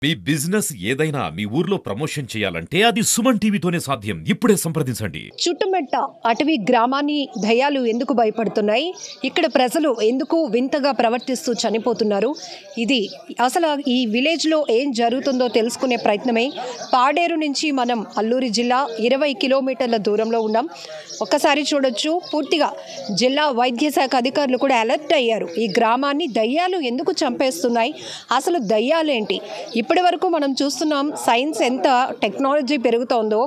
మీ business ఏదైనా మీ ఊర్లో promotion చేయాలంటే అది సుమన్ టీవీతోనే సాధ్యం. ఇప్పుడే సంప్రదించండి. చుట్టుమెట్ట అటవీ గ్రామాన్ని దయ్యాలు ఎందుకు భయపడుతున్నాయి? ఇక్కడ ప్రజలు ఎందుకు వింతగా ప్రవర్తిస్తూ చనిపోతున్నారు? ఇది అసలు ఈ విలేజ్లో ఏం జరుగుతుందో తెలుసుకునే ప్రయత్నమే. పాడేరు నుంచి మనం అల్లూరి జిల్లా 20 కిలోమీటర్ల దూరంలో ఉన్నాం. ఒక్కసారి చూడొచ్చు, పూర్తిగా జిల్లా వైద్య శాఖ అధికారులు కూడా అలర్ట్ అయ్యారు. ఈ గ్రామాన్ని దయ్యాలు ఎందుకు చంపేస్తున్నాయి, అసలు దయ్యాలేంటి? ఇప్పటి వరకు మనం చూస్తున్నాం సైన్స్ ఎంత టెక్నాలజీ పెరుగుతోందో.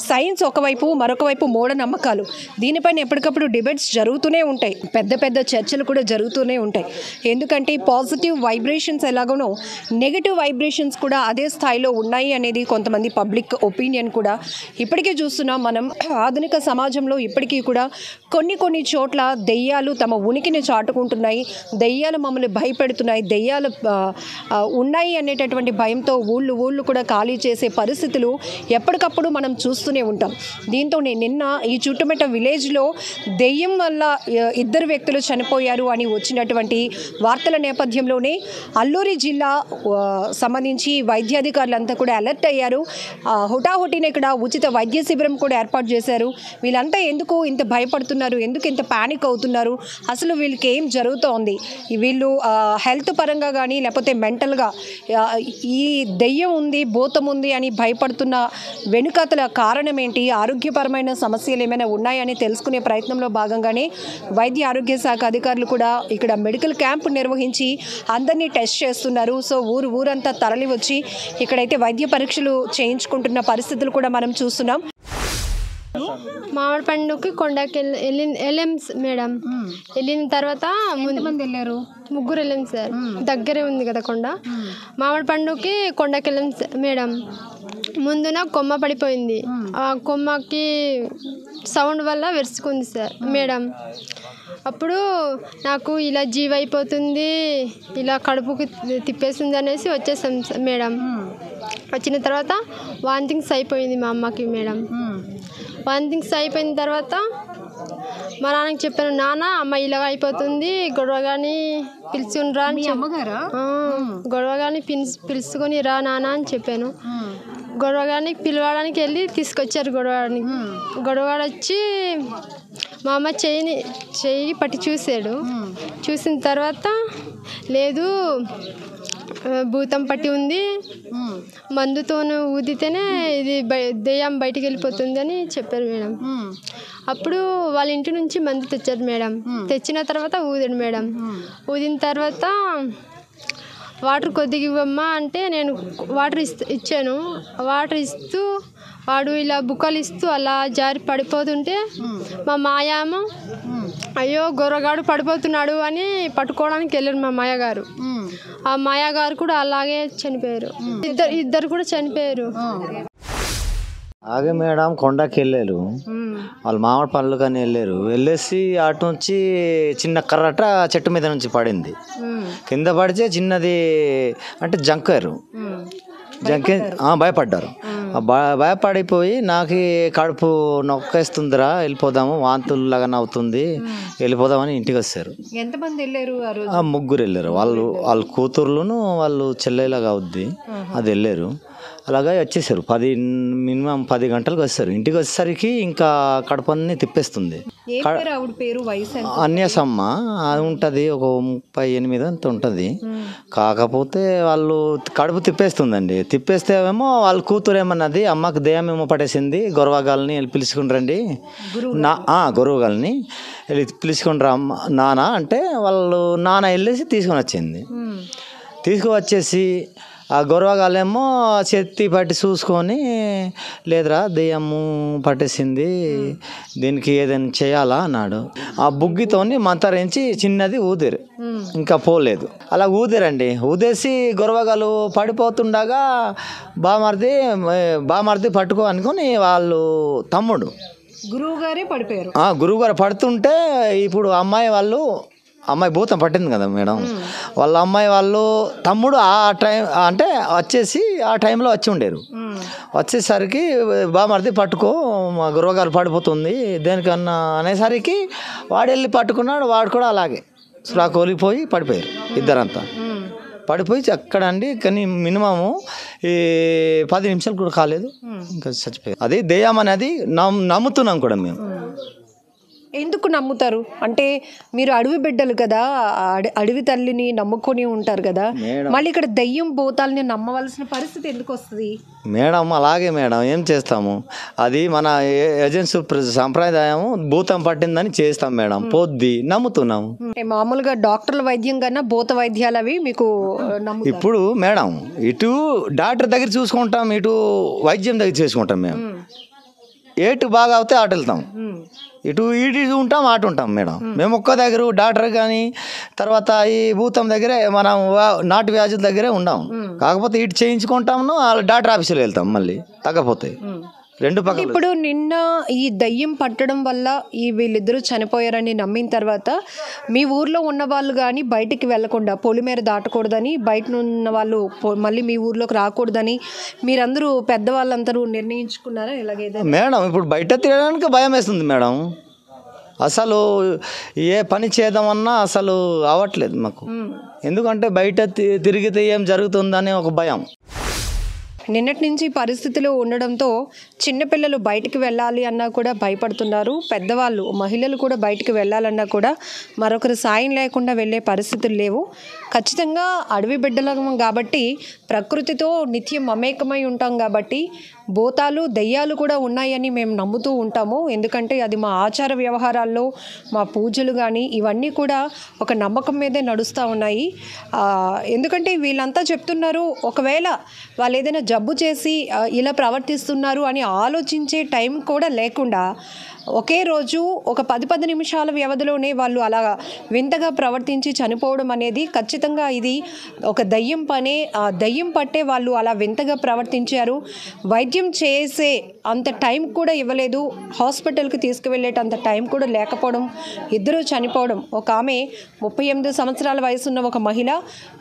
సైన్స్ ఒకవైపు, మరొక వైపు మూఢనమ్మకాలు. దీనిపైన ఎప్పటికప్పుడు డిబేట్స్ జరుగుతూనే ఉంటాయి, పెద్ద పెద్ద చర్చలు కూడా జరుగుతూనే ఉంటాయి. ఎందుకంటే పాజిటివ్ వైబ్రేషన్స్ ఎలాగోనో నెగిటివ్ వైబ్రేషన్స్ కూడా అదే స్థాయిలో ఉన్నాయి అనేది కొంతమంది పబ్లిక్ ఒపీనియన్ కూడా. ఇప్పటికీ చూస్తున్నాం మనం ఆధునిక సమాజంలో ఇప్పటికీ కూడా కొన్ని చోట్ల దెయ్యాలు తమ ఉనికిని చాటుకుంటున్నాయి, దెయ్యాలు మమ్మల్ని భయపెడుతున్నాయి, దెయ్యాలు ఉన్నాయి అనేటటువంటి భయంతో ఊళ్ళు కూడా ఖాళీ చేసే పరిస్థితులు ఎప్పటికప్పుడు మనం చూస్తూనే ఉంటాం. దీంతో నిన్న ఈ చుట్టుమెట్ట విలేజ్లో దెయ్యం వల్ల 2 వ్యక్తులు చనిపోయారు అని వచ్చినటువంటి వార్తల నేపథ్యంలోనే అల్లూరి జిల్లా సంబంధించి వైద్యాధికారులంతా కూడా అలర్ట్ అయ్యారు. హుటాహుటిన ఇక్కడ ఉచిత వైద్య శిబిరం కూడా ఏర్పాటు చేశారు. వీళ్ళంతా ఎందుకు ఇంత భయపడుతున్నారు, ఎందుకు ఇంత ప్యానిక్ అవుతున్నారు, అసలు వీళ్ళకి ఏం జరుగుతోంది, వీళ్ళు హెల్త్ పరంగా కానీ లేకపోతే మెంటల్గా ఈ దెయ్యం ఉంది, భూతం ఉంది అని భయపడుతున్న వెనుకతల కారణం ఏంటి, ఆరోగ్యపరమైన సమస్యలు ఏమైనా ఉన్నాయని తెలుసుకునే ప్రయత్నంలో భాగంగానే వైద్య ఆరోగ్య శాఖ అధికారులు కూడా ఇక్కడ మెడికల్ క్యాంప్ నిర్వహించి అందరినీ టెస్ట్ చేస్తున్నారు. సో ఊరంతా తరలి వచ్చి ఇక్కడైతే వైద్య పరీక్షలు చేయించుకుంటున్న పరిస్థితులు కూడా మనం చూస్తున్నాం. మామిడి పండుకి కొండకి వెళ్ళాం మేడం. వెళ్ళిన తర్వాత ఎంతమంది వెళ్ళారు? 3 వెళ్ళాం సార్. దగ్గరే ఉంది కదా కొండ. మామిడి పండుకి కొండకి వెళ్ళాం మేడం. ముందున కొమ్మ పడిపోయింది. ఆ కొమ్మకి సౌండ్ వల్ల వెరుచుకుంది సార్ మేడం. అప్పుడు నాకు ఇలా జీవ అయిపోతుంది, ఇలా కడుపుకి తిప్పేస్తుంది అనేసి వచ్చేసాం మేడం. వచ్చిన తర్వాత వాంతింగ్స్ అయిపోయింది మా అమ్మకి మేడం. వాంతింగ్స్ అయిపోయిన తర్వాత మా నాన్నకి చెప్పాను, నాన్న అమ్మ ఇలా అయిపోతుంది, గొడవగాని పిలుచుకుని రా అని గొడవగాని పిలుచుకొని రా నాన్న అని చెప్పాను. గొడవగాని పిలవడానికి వెళ్ళి తీసుకొచ్చారు. గొడవగాడు వచ్చి మా అమ్మ చెయ్యి పట్టి చూశాడు. చూసిన తర్వాత లేదు భూతం పట్టి ఉంది, మందుతో ఊదితేనే ఇది దెయ్యం బయటికి వెళ్ళిపోతుంది అని చెప్పారు మేడం. అప్పుడు వాళ్ళ ఇంటి నుంచి మందు తెచ్చారు మేడం. తెచ్చిన తర్వాత ఊదాడు మేడం. ఊదిన తర్వాత వాటర్ కొద్దిగా ఇవ్వమ్మా అంటే నేను వాటర్ ఇచ్చాను. వాటర్ ఇస్తూ వాడు ఇలా బుక్కలు ఇస్తూ అలా జారి పడిపోతుంటే మా మాయమ్మ అయ్యో గొర్రగాడు పడిపోతున్నాడు అని పట్టుకోవడానికి వెళ్ళారు మా మాయగారు. ఆ మాయగారు కూడా అలాగే చనిపోయారు. ఇద్దరు కూడా చనిపోయారు. ఆగే మేడం కొండకి వెళ్ళారు, వాళ్ళు మామిడి పనులు కానీ వెళ్ళేసి అటు నుంచి చిన్న కర్రట చెట్టు మీద నుంచి పడింది. కింద పడితే చిన్నది అంటే జంకారు. భయపడ్డారు. భయపడిపోయి నాకు కడుపు నొక్కేస్తుందిరా, వెళ్ళిపోదాము, వాంతుల్లాగా అవుతుంది, వెళ్ళిపోదామని ఇంటికి వచ్చారు. ఎంతమంది వెళ్ళారు? 3 వెళ్ళారు. వాళ్ళ కూతుర్లును వాళ్ళు చెల్లెలాగా అవుద్ది, అది వెళ్ళారు. అలాగే వచ్చేసారు. మినిమం 10 గంటలకు వస్తారు. ఇంటికి వచ్చేసరికి ఇంకా కడుపు అన్ని తిప్పేస్తుంది. అన్యసమ్మ అది ఉంటుంది, ఒక 38 అంత ఉంటుంది. కాకపోతే వాళ్ళు కడుపు తిప్పేస్తుందండి. తిప్పేస్తేమో వాళ్ళ కూతురు ఏమన్నది, అమ్మకు దెయ్యం ఏమో పట్టేసింది, గొరవగాల్ని వెళ్ళి పిలుచుకుని రండి, గొరవగాల్ని వెళ్ళి పిలుచుకుని రా నాన్న అంటే వాళ్ళు నాన్న వెళ్ళేసి తీసుకొని వచ్చింది. తీసుకువచ్చేసి ఆ గొరవగాలేమో చెత్తి పట్టి చూసుకొని లేదురా దెయ్యము పట్టేసింది, దీనికి ఏదైనా చేయాలా అన్నాడు. ఆ బుగ్గితోని మంతరించి చిన్నది ఊదిరు, ఇంకా పోలేదు. అలా ఊదిరండి. ఊదేసి గొరవగాలు పడిపోతుండగా బామర్ది పట్టుకో అనుకొని వాళ్ళు తమ్ముడు గురువుగారే పడిపోయారు. గురువుగారు పడుతుంటే ఇప్పుడు అమ్మాయి భూతం పట్టింది కదా మేడం, వాళ్ళ అమ్మాయి వాళ్ళు తమ్ముడు ఆ టైం అంటే వచ్చేసి ఆ టైంలో వచ్చి ఉండేరు. వచ్చేసరికి బామర్ది పట్టుకో మా గురువుగారు పడిపోతుంది దేనికన్నా అనేసరికి వాడు వెళ్ళి పట్టుకున్నాడు. వాడు కూడా అలాగే సురా కోలిపోయి పడిపోయారు ఇద్దరంతా. పడిపోయి అక్కడ అండి, కానీ మినిమము ఈ 10 నిమిషాలు కూడా కాలేదు, ఇంకా చచ్చిపోయింది. అది దెయ్యం అనేది నమ్ముతున్నాం కూడా మేము. ఎందుకు నమ్ముతారు అంటే మీరు అడవి బిడ్డలు కదా, అడవి తల్లిని నమ్ముకొని ఉంటారు కదా, మళ్ళీ ఇక్కడ దయ్యం భూతాలని నమ్మవలసిన పరిస్థితి ఎందుకు వస్తుంది? మేడం అలాగే మేడం, ఏం చేస్తాము, అది మన ఏజెన్సీ సంప్రదాయం, భూతం పట్టిందని చేస్తాం మేడం, పోద్ది నమ్ముతున్నాము. మామూలుగా డాక్టర్ల వైద్యం కన్నా భూత వైద్యాలు అవి మీకు నమ్ముతారు. ఇప్పుడు మేడం ఇటు డాక్టర్ దగ్గర చూసుకుంటాం, ఇటు వైద్యం దగ్గర చేసుకుంటాం. మేము ఏటు బాగా అవుతే అటు వెళ్తాం, ఇటు ఉంటాం అటు ఉంటాం మేడం. మేము ఒక్క దగ్గర డాక్టర్ కానీ తర్వాత ఈ భూతం దగ్గరే మనం నాటు వ్యాధుల దగ్గరే ఉండాం. కాకపోతే ఇటు చేయించుకుంటాము, డాక్టర్ ఆఫీసులో వెళ్తాం, మళ్ళీ తగ్గపోతాయి. రెండు పక్కల. ఇప్పుడు నిన్న ఈ దయ్యం పట్టడం వల్ల ఈ వీళ్ళిద్దరూ చనిపోయారని నమ్మిన తర్వాత మీ ఊర్లో ఉన్న వాళ్ళు కానీ బయటికి వెళ్లకుండా, పొలిమేర దాటకూడదని, బయట ఉన్న వాళ్ళు మళ్ళీ మీ ఊర్లోకి రాకూడదని మీరందరూ పెద్దవాళ్ళందరూ నిర్ణయించుకున్నారా? ఇలాగేదో మేడం ఇప్పుడు బయట తిరగడానికి భయం వేస్తుంది మేడం, అసలు ఏ పని చేద్దామన్నా అసలు అవ్వట్లేదు మాకు. ఎందుకంటే బయట తిరిగితే ఏం జరుగుతుందని ఒక భయం. నిన్నటి నుంచి పరిస్థితులు ఉండడంతో చిన్నపిల్లలు బయటికి వెళ్ళాలి అన్నా కూడా భయపడుతున్నారు. పెద్దవాళ్ళు, మహిళలు కూడా బయటికి వెళ్ళాలన్నా కూడా మరొకరు సాయం లేకుండా వెళ్ళే పరిస్థితులు లేవు. ఖచ్చితంగా అడవి బిడ్డలం కాబట్టి ప్రకృతితో నిత్యం మమేకమై ఉంటాం కాబట్టి భూతాలు దెయ్యాలు కూడా ఉన్నాయని మేము నమ్ముతూ ఉంటాము. ఎందుకంటే అది మా ఆచార వ్యవహారాల్లో, మా పూజలు కానీ ఇవన్నీ కూడా ఒక నమ్మకం మీదే నడుస్తూ ఉన్నాయి. ఎందుకంటే వీళ్ళంతా చెప్తున్నారు, ఒకవేళ వాళ్ళు ఏదైనా జబ్బు చేసి ఇలా ప్రవర్తిస్తున్నారు అని ఆలోచించే టైం కూడా లేకుండా ఒకే రోజు ఒక 10 నిమిషాల వ్యవధిలోనే వాళ్ళు అలా వింతగా ప్రవర్తించి చనిపోవడం అనేది ఖచ్చితంగా ఇది ఒక దయ్యం పనే. ఆ దయ్యం పట్టే వాళ్ళు అలా వింతగా ప్రవర్తించారు. వైద్యం చేసే అంత టైం కూడా ఇవ్వలేదు, హాస్పిటల్కి తీసుకువెళ్ళేటంత టైం కూడా లేకపోవడం, ఇద్దరూ చనిపోవడం. ఒక ఆమె 38 సంవత్సరాల వయసున్న ఒక మహిళ,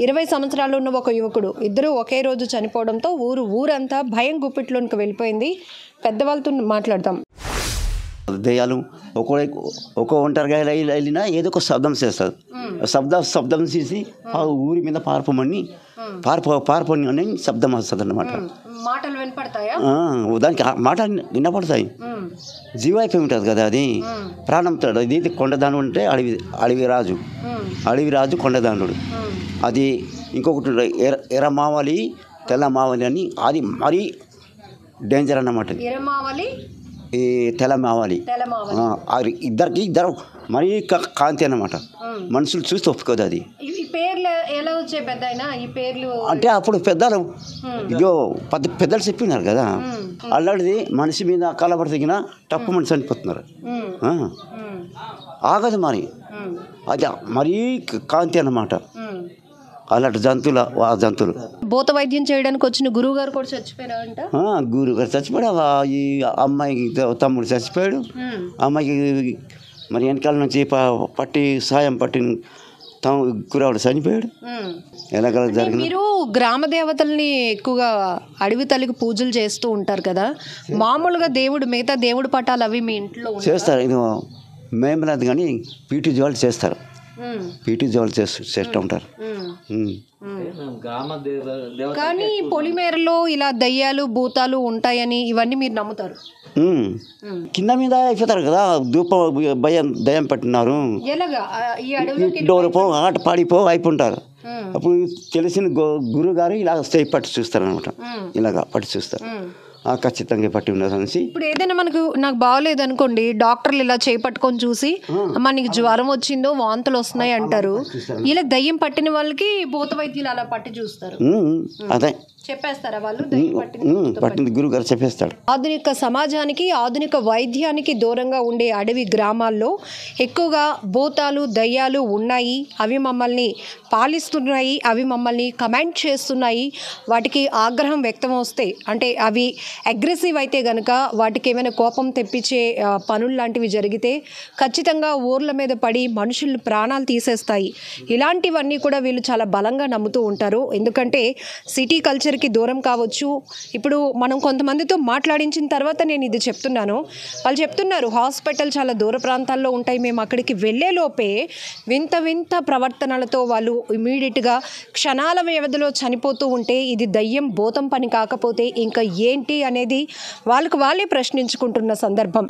20 సంవత్సరాలు ఉన్న ఒక యువకుడు, ఇద్దరూ ఒకే రోజు చనిపోవడంతో ఊరంతా భయం గుప్పిట్లోనికి వెళ్ళిపోయింది. పెద్దవాళ్ళతో మాట్లాడతాం. దెయ్యాలు ఒక్కో ఒంటరిగా వెళ్ళినా ఏదో ఒక శబ్దం చేస్తుంది. శబ్దం చేసి ఆ ఊరి మీద పారిపోని అని శబ్దం వస్తుంది అన్నమాట. మాటలు వినపడతాయా? దానికి మాట వినపడతాయి. జీవైపోయి ఉంటుంది కదా అది, ప్రాణం. ఇది కొండదాను అంటే అడవి రాజు కొండదానుడు. అది ఇంకొకటి ఎర్ర మావాలి, తెల్ల మావాలి అని, అది మరీ డేంజర్ అన్నమాట. ఈ తెల్ల మావాలి ఇద్దరు మరీ కాంతి అన్నమాట. మనుషులు చూస్తే ఒప్పుకోదు అది. అంటే అప్పుడు పెద్దలు పెద్దలు చెప్పినారు కదా, అల్లాడిది మనిషి మీద కలబడితగిన తప్పు మనిషి చనిపోతున్నారు. ఆగదు మరి, అది మరీ కాంతి అన్నమాట. అలాంటి జంతువులు భూత వైద్యం చేయడానికి వచ్చిన గురువు గారు కూడా చచ్చిపోయారంట. గురువు గారు చచ్చిపోయాడు, ఈ అమ్మాయికి తమ్ముడు చచ్చిపోయాడు. అమ్మాయికి మరి వెనకాల నుంచి సాయం పట్టి కురాడు చనిపోయాడు. ఎలాగ జరిగింది. మీరు గ్రామ దేవతల్ని ఎక్కువగా అడవి తల్లికి పూజలు చేస్తూ ఉంటారు కదా, మామూలుగా మిగతా దేవుడి పటాలు అవి మీ ఇంట్లో చేస్తారు? ఇది మేము లేదు కానీ పీటీ జోళ్ళు చేస్తారు. పీటీ జోళ్ళు చేస్తూ ఉంటారు. కానీ పొలిమేరలో ఇలా దయ్యాలు భూతాలు ఉంటాయని ఇవన్నీ మీరు నమ్ముతారు? కింద మీద అయిపోతారు కదా, దయ్యం పట్టినారు, డోరు ఆట పాడిపో అయిపోంటారు. అప్పుడు తెలిసిన గురువు గారు ఇలా స్టేజ్ పట్టి చూస్తారు అనమాట. ఇలాగా పట్టి చూస్తారు, ఖచ్చితంగా పట్టి ఉన్నది అనేసి. ఇప్పుడు ఏదైనా నాకు బాగోలేదు అనుకోండి, డాక్టర్లు ఇలా చేపట్టుకొని చూసి మనకి జ్వరం వచ్చిందో వాంతులు వస్తున్నాయి అంటారు. ఇలా దయ్యం పట్టిన వాళ్ళకి భూత వైద్యులు అలా పట్టి చూస్తారు. అదే చెప్పేస్తారా వాళ్ళు? పట్టింది గురువు గారు చెప్పేస్తాడు. ఆధునిక సమాజానికి, ఆధునిక వైద్యానికి దూరంగా ఉండే అడవి గ్రామాల్లో ఎక్కువగా భూతాలు దయ్యాలు ఉన్నాయి, అవి మమ్మల్ని పాలిస్తున్నాయి, అవి మమ్మల్ని కమెంట్ చేస్తున్నాయి, వాటికి ఆగ్రహం వ్యక్తం వస్తే, అంటే అవి అగ్రెసివ్ అయితే గనక, వాటికి ఏమైనా కోపం తెప్పించే పనులు లాంటివి జరిగితే ఖచ్చితంగా ఊర్ల మీద పడి మనుషులు ప్రాణాలు తీసేస్తాయి. ఇలాంటివన్నీ కూడా వీళ్ళు చాలా బలంగా నమ్ముతూ ఉంటారు. ఎందుకంటే సిటీ కల్చర్ దగ్గరికి దూరం కావచ్చు. ఇప్పుడు మనం కొంతమందితో మాట్లాడించిన తర్వాత నేను ఇది చెప్తున్నాను. వాళ్ళు చెప్తున్నారు హాస్పిటల్ చాలా దూర ప్రాంతాల్లో ఉంటాయి, మేము అక్కడికి వెళ్ళేలోపే వింత వింత ప్రవర్తనలతో వాళ్ళు ఇమీడియట్గా క్షణాల వ్యవధిలో చనిపోతూ ఉంటే ఇది దయ్యం భూతం పని కాకపోతే ఇంకా ఏంటి అనేది వాళ్ళకు వాళ్ళే ప్రశ్నించుకుంటున్న సందర్భం.